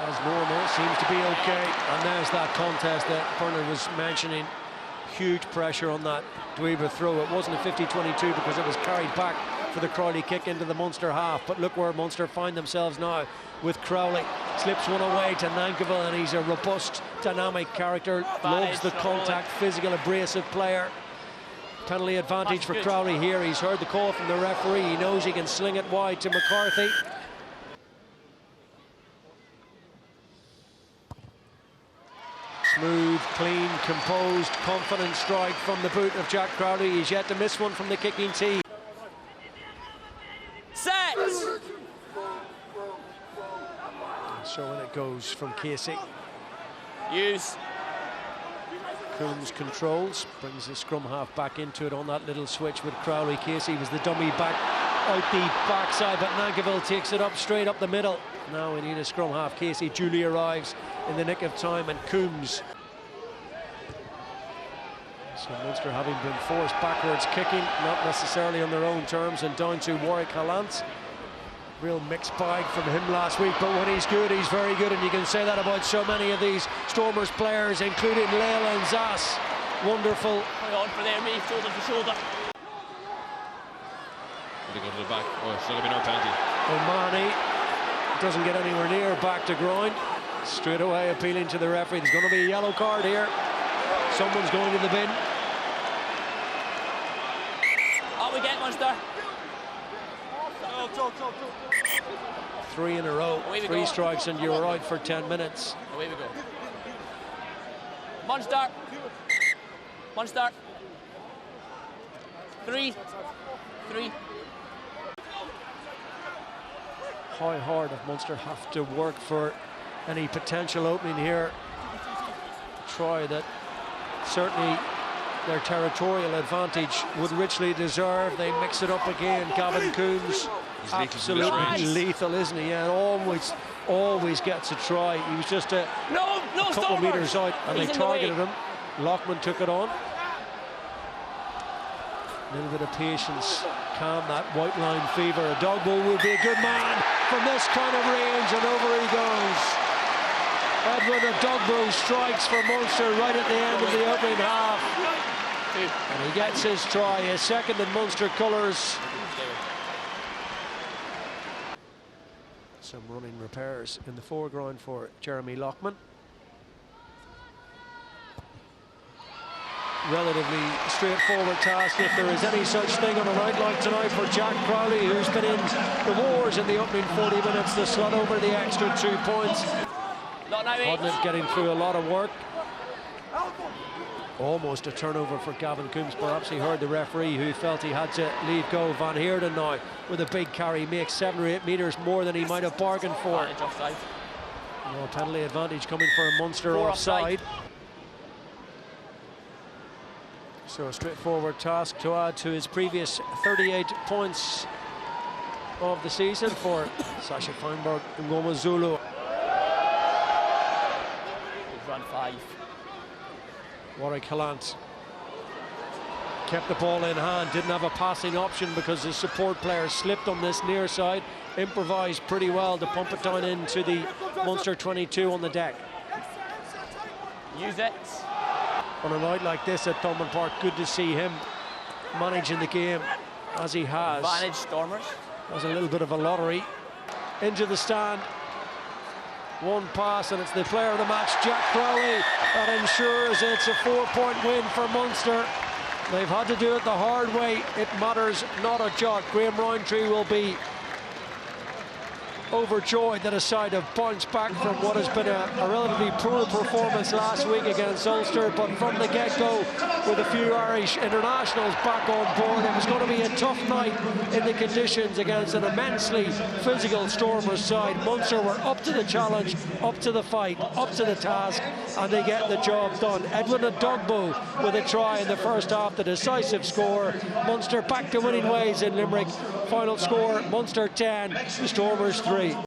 as normal, seems to be okay. And there's that contest that Bernard was mentioning. Huge pressure on that Dweeba throw. It wasn't a 50-22 because it was carried back for the Crowley kick into the Munster half. But look where Munster find themselves now with Crowley. Slips one away to Mngomezulu, and he's a robust, dynamic character. Loves the contact, physical, abrasive player. Penalty advantage for Crowley here. He's heard the call from the referee. He knows he can sling it wide to Mccarthy. Smooth, clean, composed, confident strike from the boot of Jack Crowley. He's yet to miss one from the kicking tee. Set! So when it goes from Casey. Use. Coombes controls, brings the scrum half back into it on that little switch with Crowley. Casey was the dummy back out the backside, but Mngomezulu takes it up straight up the middle. Now we need a scrum half. Casey duly arrives in the nick of time, and Coombes. So Munster having been forced backwards kicking, not necessarily on their own terms, and down to Warrick Gelant. Real mixed bag from him last week, but when he's good, he's very good, and you can say that about so many of these Stormers players, including Leila and Zas. Wonderful. On for there, me, shoulder to shoulder. They go to the back. Oh, still gonna be no penalty. O'Mahony doesn't get anywhere near back to groin. Straight away appealing to the referee. There's going to be a yellow card here. Someone's going to the bin. Out we get, Munster. 3 in a row. 3 strikes and you're out for 10 minutes. Away we go. Munster. Munster. 3. How hard if Munster have to work for any potential opening here? Try that certainly their territorial advantage would richly deserve. They mix it up again. Gavin Coombes, absolutely lethal, isn't he? Yeah, always gets a try. He was just a couple of metres out, and they targeted him. Loughman took it on. A little bit of patience, calm that white line fever. Edogbo would be a good man from this kind of range, and over he goes. Edwin Edogbo strikes for Munster right at the end of the opening half. And he gets his try, his second in Munster colours. Some running repairs in the foreground for Jeremy Loughman. Relatively straightforward task, if there is any such thing on a night like tonight, for Jack Crowley, who's been in the wars in the opening 40 minutes to slot over the extra 2 points. Hodnett getting through a lot of work. Almost a turnover for Gavin Coombes. Perhaps he heard the referee, who felt he had to leave go. Van Heerden now with a big carry, makes 7 or 8 metres more than he might have bargained for. No penalty advantage coming for a Munster offside. So a straightforward task to add to his previous 38 points of the season for Sacha Mngomezulu. Run 5. Warrick Gelant kept the ball in hand, didn't have a passing option because his support player slipped on this near side. Improvised pretty well to pump it down into the Munster 22 on the deck. Use it. On a night like this at Thomond Park, good to see him managing the game as he has. Advantage Stormers. There's a little bit of a lottery. Into the stand. One pass, and it's the player of the match, Jack Crowley, that ensures it's a 4-point win for Munster. They've had to do it the hard way. It matters not a jot. Graham Rowntree will be overjoyed that a side have bounced back from what has been a relatively poor performance last week against Ulster, but from the get-go, with a few Irish internationals back on board, it was going to be a tough night in the conditions against an immensely physical Stormers side. Munster were up to the challenge, up to the fight, up to the task, and they get the job done. Edwin Edogbo with a try in the first half, the decisive score. Munster back to winning ways in Limerick. Final score, Munster 10, Stormers 3.